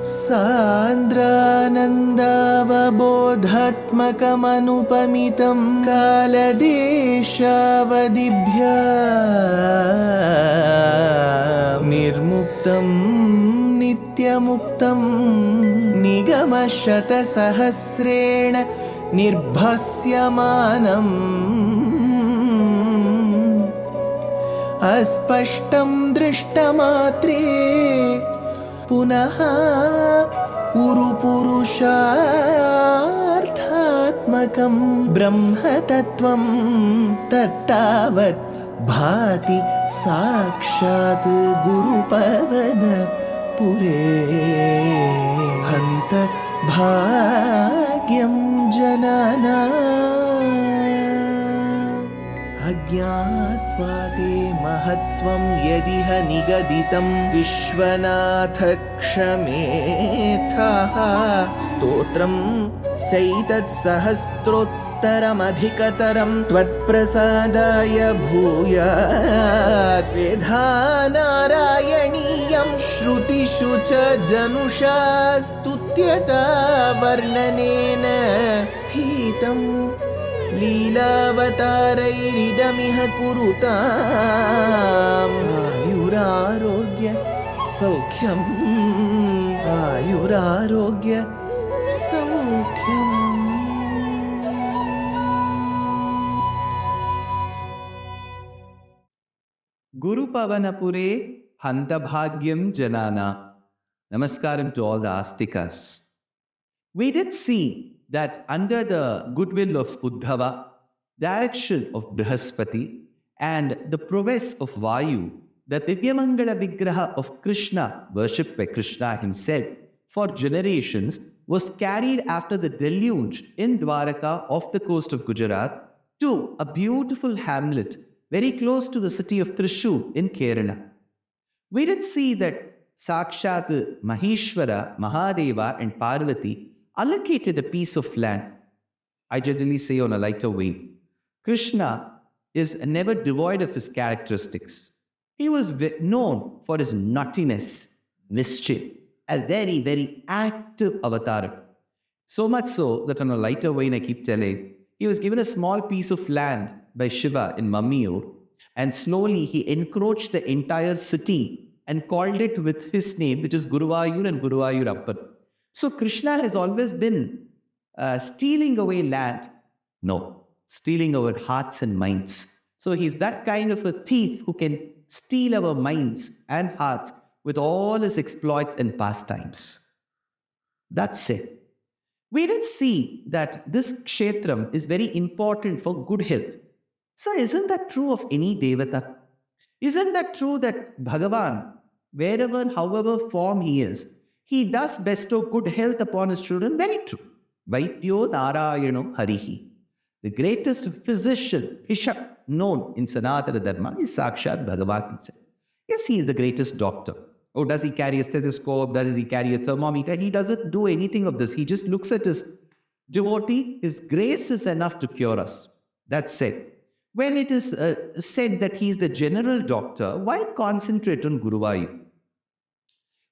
सान्द्रानन्दावबोधात्मकमनुपमितं कालदेशावदिभ्या निर्मुक्तं नित्यमुक्तं निगमशतसहस्रेण निर्भास्यमानम् अस्पष्टं दृष्टमात्रे पुनः उरुपुरुषार्थात्मकं ब्रह्मतत्त्वं तत्तावत् भाति साक्षात् गुरुपवनपुरे हन्त भाग्यं जनानाम् अज्ञात्वा ते महत्त्वं यदिह निगदितं विश्वनाथ क्षमेथः स्तोत्रं चैतत्सहस्रोत्तरमधिकतरं त्वत्प्रसादाय भूयात् वेधा नारायणीयं श्रुतिषु च जनुषा स्तुत्यता वर्णनेन स्फीतम् लीलावतारैरिदमिह कुरुताम् आयुरारोग्य सौख्यम् आयुरारोग्य सौख्यम्. Gurupavanapure Hantabhagyam Janana. Namaskaram to all the Astikas. We did see that under the goodwill of Uddhava, direction of Brihaspati, and the prowess of Vayu, the Divyamangala Vigraha of Krishna, worshipped by Krishna himself for generations, was carried after the deluge in Dwaraka off the coast of Gujarat to a beautiful hamlet very close to the city of Thrissur in Kerala. We did see that Sakshat Maheshwara, Mahadeva and Parvati allocated a piece of land. I generally say on a lighter vein. Krishna is never devoid of his characteristics. He was known for his naughtiness, mischief, a very, very active avatar. So much so that on a lighter vein, I keep telling, he was given a small piece of land by Shiva in Mammiyur, and slowly he encroached the entire city and called it with his name, which is Guruvayur and Guruvayurappan. So Krishna has always been stealing away land. No, stealing our hearts and minds. So he's that kind of a thief who can steal our minds and hearts with all his exploits and pastimes. That's it. We did see that this kshetram is very important for good health. So isn't that true of any devata? Isn't that true that Bhagavan, wherever, however form he is, he does bestow good health upon his children? Very true. Vaidyo Nārāyaṇo Harihi. The greatest physician, bishop known in Sanatana Dharma is Sakshat Bhagavan himself. Yes, he is the greatest doctor. Oh, does he carry a stethoscope? Does he carry a thermometer? He doesn't do anything of this. He just looks at his devotee. His grace is enough to cure us. That's it. When it is said that he is the general doctor, why concentrate on Guruvayur?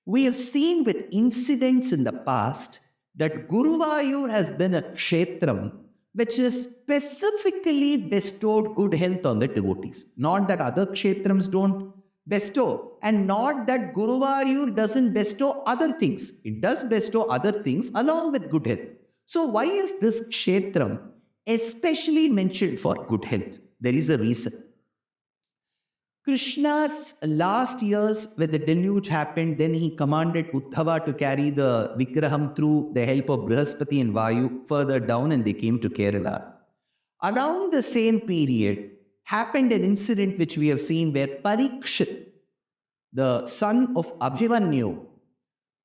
We have seen with incidents in the past that Guruvayur has been a kshetram which has specifically bestowed good health on the devotees. Not that other kshetrams don't bestow, and not that Guruvayur doesn't bestow other things. It does bestow other things along with good health. So why is this kshetram especially mentioned for good health? There is a reason. Krishna's last years, when the deluge happened, then he commanded Uddhava to carry the Vigraham through the help of Brihaspati and Vayu further down, and they came to Kerala. Around the same period happened an incident which we have seen where Parikshit, the son of Abhimanyu,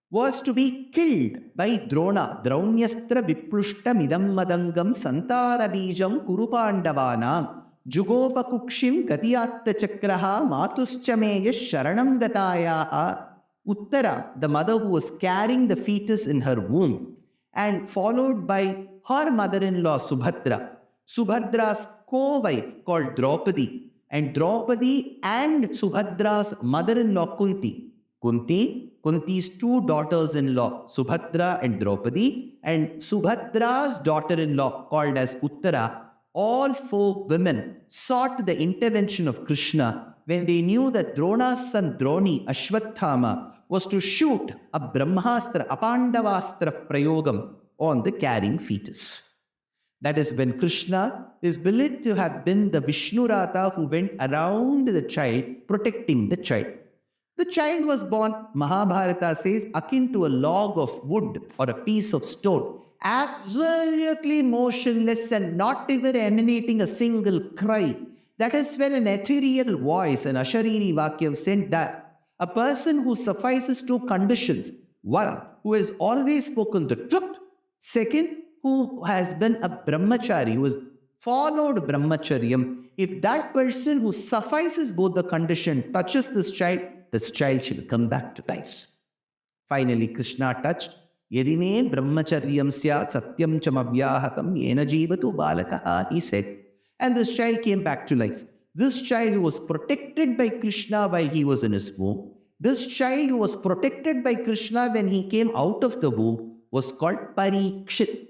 was to be killed by Drona. Draunyaastra viplushta midam madangam santara bijam kurupandavanam Jugopakukshim Gatiyatta Chakraha Matuschameya Sharanam Gatayaha. Uttara, the mother who was carrying the fetus in her womb, and followed by her mother-in-law Subhadra, Subhadra's co-wife called Draupadi, and Draupadi and Subhadra's mother-in-law Kunti, Kunti Kunti's two daughters-in-law, Subhadra and Draupadi, and Subhadra's daughter-in-law, called as Uttara, all four women sought the intervention of Krishna when they knew that Drona's son Droni, Ashwatthama, was to shoot a Brahmastra, a Pandavastra Prayogam on the carrying fetus. That is when Krishna is believed to have been the Vishnurata who went around the child, protecting the child. The child was born, Mahabharata says, akin to a log of wood or a piece of stone, absolutely motionless and not even emanating a single cry. That is when an ethereal voice, an Ashariri Vakyam, said that a person who suffices two conditions: one, who has always spoken the truth; second, who has been a brahmachari, who has followed brahmacharyam. If that person who suffices both the condition touches this child shall come back to life. Finally, Krishna touched. Yadine brahmacharyam syat satyam chamavyahatam yena jivatu balakaha, he said. And this child came back to life. This child who was protected by Krishna while he was in his womb, this child who was protected by Krishna when he came out of the womb, was called Parikshit.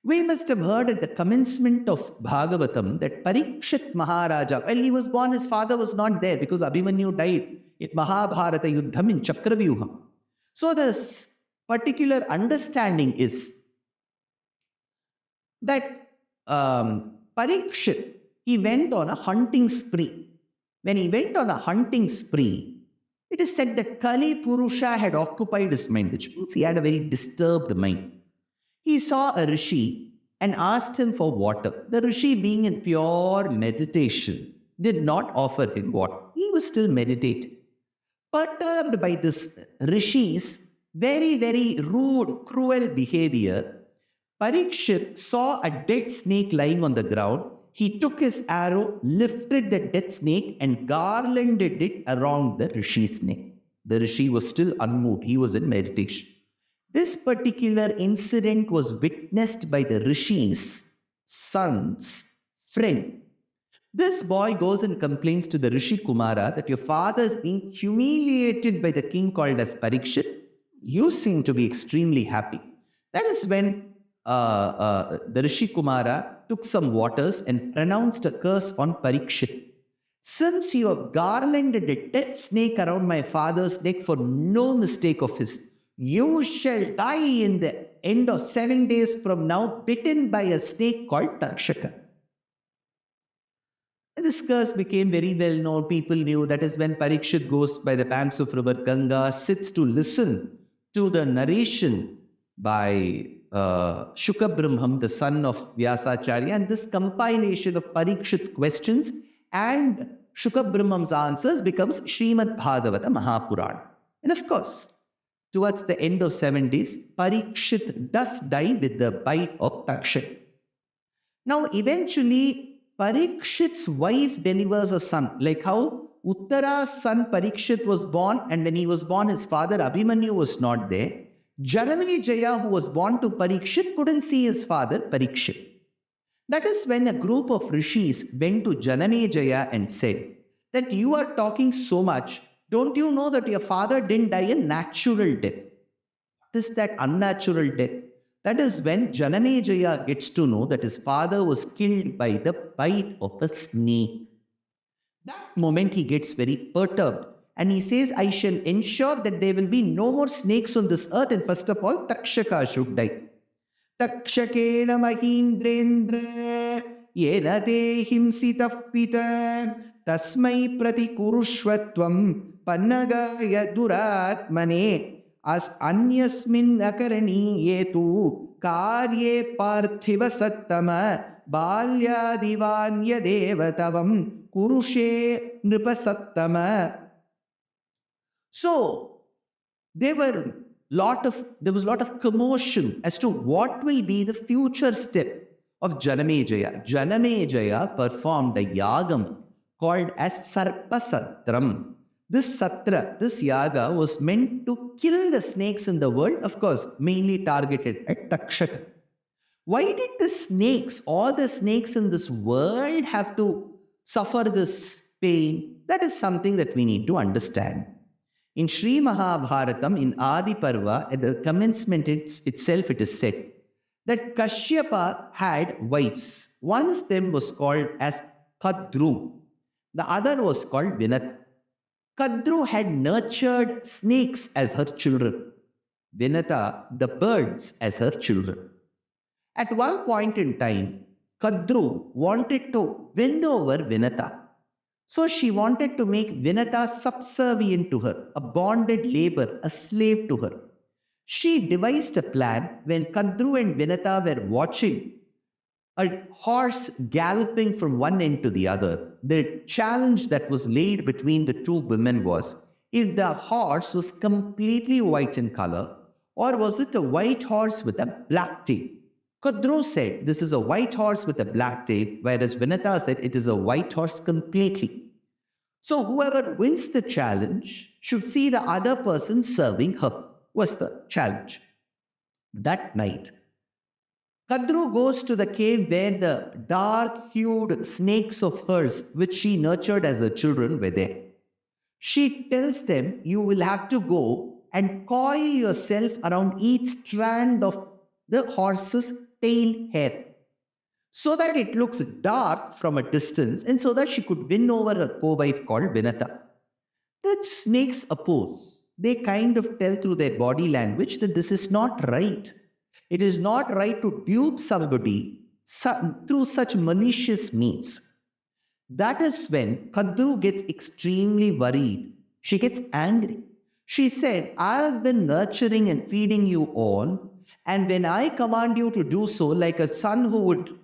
We must have heard at the commencement of Bhagavatam that Parikshit Maharaja, while he was born, his father was not there because Abhimanyu died in Mahabharata Yuddham in Chakravyuham. So this particular understanding is that Parikshit, he went on a hunting spree. When he went on a hunting spree, it is said that Kali Purusha had occupied his mind, which means he had a very disturbed mind. He saw a rishi and asked him for water. The rishi, being in pure meditation, did not offer him water. He was still meditating. Perturbed by this rishi's very, very rude, cruel behavior, Parikshit saw a dead snake lying on the ground. He took his arrow, lifted the dead snake, and garlanded it around the rishi's neck. The rishi was still unmoved. He was in meditation. This particular incident was witnessed by the rishi's son's friend. This boy goes and complains to the Rishi Kumara that your father is being humiliated by the king called as Parikshit. You seem to be extremely happy. That is when the Rishi Kumara took some waters and pronounced a curse on Parikshit. Since you have garlanded a dead snake around my father's neck for no mistake of his, you shall die in the end of 7 days from now, bitten by a snake called Takshaka. And this curse became very well known. People knew. That is when Parikshit goes by the banks of river Ganga, sits to listen to the narration by Shuka Brahmam, the son of Vyasacharya, and this compilation of Parikshit's questions and Shuka Brahmam's answers becomes Śrīmad Bhagavata Mahapurana. And of course, towards the end of 7 days, Parikshit does die with the bite of Takshak. Now, eventually, Parikshit's wife delivers a son. Like how Uttara's son Parikshit was born, and when he was born, his father Abhimanyu was not there. Janamejaya, who was born to Parikshit, couldn't see his father Parikshit. That is when a group of rishis went to Janamejaya and said that you are talking so much. Don't you know that your father didn't die a natural death? What is that unnatural death? That is when Janamejaya gets to know that his father was killed by the bite of a snake. That moment he gets very perturbed and he says, I shall ensure that there will be no more snakes on this earth, and first of all, Takshaka should die. Takshakena mahindrendra yena te himsitah pita tasmai prati kurushvatvam Pannagaya duratmane as anyasmin akarani yetu karye parthiva sattama balyadivanya devatavam kurushe nripasattama. So there was a lot of commotion as to what will be the future step of Janamejaya. Janamejaya performed a yagam called as Sarpasatram. This satra, this yaga, was meant to kill the snakes in the world, of course, mainly targeted at Takshaka. Why did the snakes, all the snakes in this world, have to suffer this pain? That is something that we need to understand. In Sri Mahabharatam, in Adi Parva, at the commencement itself, it is said that Kashyapa had wives. One of them was called as Kadru. The other was called Vinata. Kadru had nurtured snakes as her children. Vinata, the birds, as her children. At one point in time, Kadru wanted to win over Vinata. So she wanted to make Vinata subservient to her, a bonded labor, a slave to her. She devised a plan when Kadru and Vinata were watching a horse galloping from one end to the other. The challenge that was laid between the two women was if the horse was completely white in color, or was it a white horse with a black tail? Kadru said this is a white horse with a black tail, whereas Vinata said it is a white horse completely. So whoever wins the challenge should see the other person serving her, was the challenge. That night, Kadru goes to the cave where the dark-hued snakes of hers, which she nurtured as her children, were there. She tells them, you will have to go and coil yourself around each strand of the horse's tail hair, so that it looks dark from a distance and so that she could win over a co-wife called Vinata. The snakes oppose. They kind of tell through their body language that this is not right. It is not right to dupe somebody through such malicious means. That is when Kadru gets extremely worried. She gets angry. She said, I have been nurturing and feeding you all, and when I command you to do so, like a son who would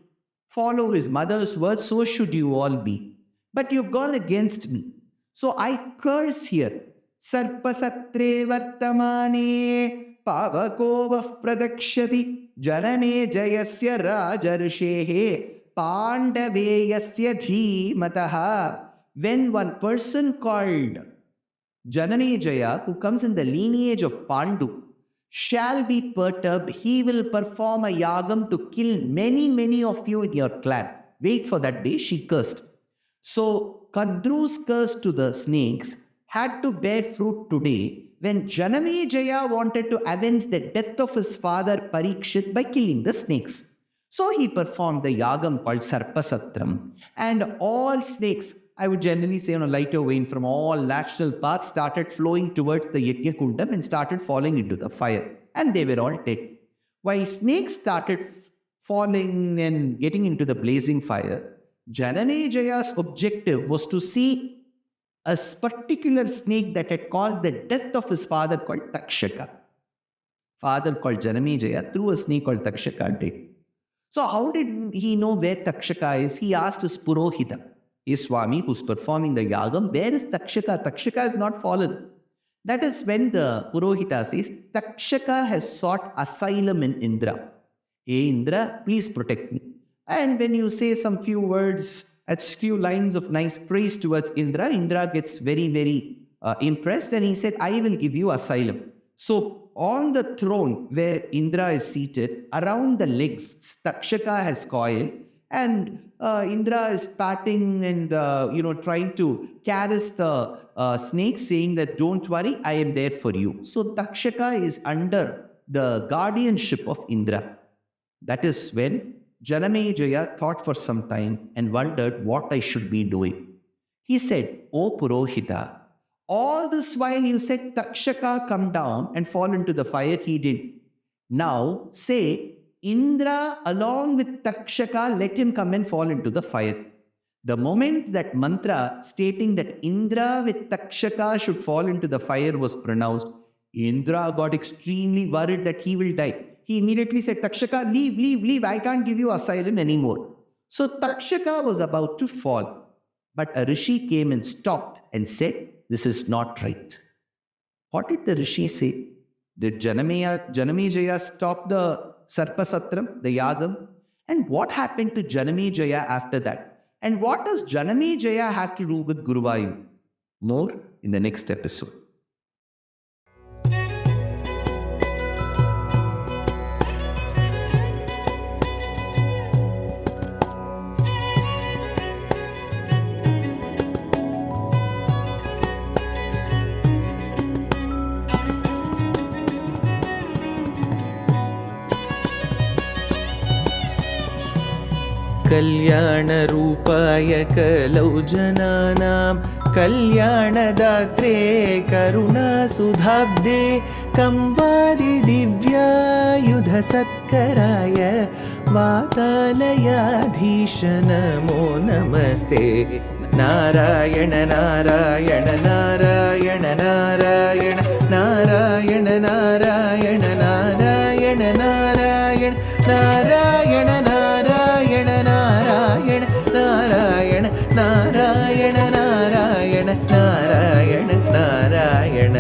follow his mother's words, so should you all be. But you've gone against me. So I curse here. Sarpasatre vartamane pavakova pradakshati janamejayasya rajarshehe pandaveyasya dhimataha. When one person called Janamejaya, who comes in the lineage of Pandu, shall be perturbed, he will perform a yagam to kill many of you in your clan. Wait for that day, she cursed. So Kadru's curse to the snakes had to bear fruit today when Janamejaya wanted to avenge the death of his father Parikshit by killing the snakes. So he performed the yagam called Sarpasatram, and all snakes, I would generally say on a lighter vein, from all national parks started flowing towards the Yajna Kundam and started falling into the fire. And they were all dead. While snakes started falling and getting into the blazing fire, Janamejaya's objective was to see a particular snake that had caused the death of his father called Takshaka. Father called Janamejaya threw a snake called Takshaka dead. So how did he know where Takshaka is? He asked his Purohita, his Swami who's performing the yagam, where is Takshaka? Takshaka has not fallen. That is when the Purohita says, Takshaka has sought asylum in Indra. Hey Indra, please protect me. And when you say some few words, a few lines of nice praise towards Indra, Indra gets very impressed, and he said, I will give you asylum. So on the throne where Indra is seated, around the legs, Takshaka has coiled, and Indra is patting and trying to caress the snake, saying that don't worry, I am there for you. So Takshaka is under the guardianship of Indra. That is when Janamejaya thought for some time and wondered what I should be doing. He said, O Purohita, all this while you said Takshaka come down and fall into the fire, he did. Now say Indra along with Takshaka, let him come and fall into the fire. The moment that mantra stating that Indra with Takshaka should fall into the fire was pronounced, Indra got extremely worried that he will die. He immediately said, Takshaka, leave, I can't give you asylum anymore. So Takshaka was about to fall, but a rishi came and stopped and said, this is not right. What did the rishi say? Did Janamejaya stop the Sarpasatram, the yagam? And what happened to Janamejaya after that? And what does Janamejaya have to do with Guruvayur? More in the next episode. कल्याणरूपाय कलौ जनानां कल्याणदात्रे करुणासुधाब्दे कंवादिदिव्यायुधसत्कराय वातालयाधीश नमो नमस्ते। नारायण नारायण नारायण नारायण नारायण नारायण नारायण नारायण नारायण नारायण नारायण नारायण नारायण नारायण नारायण नारायण।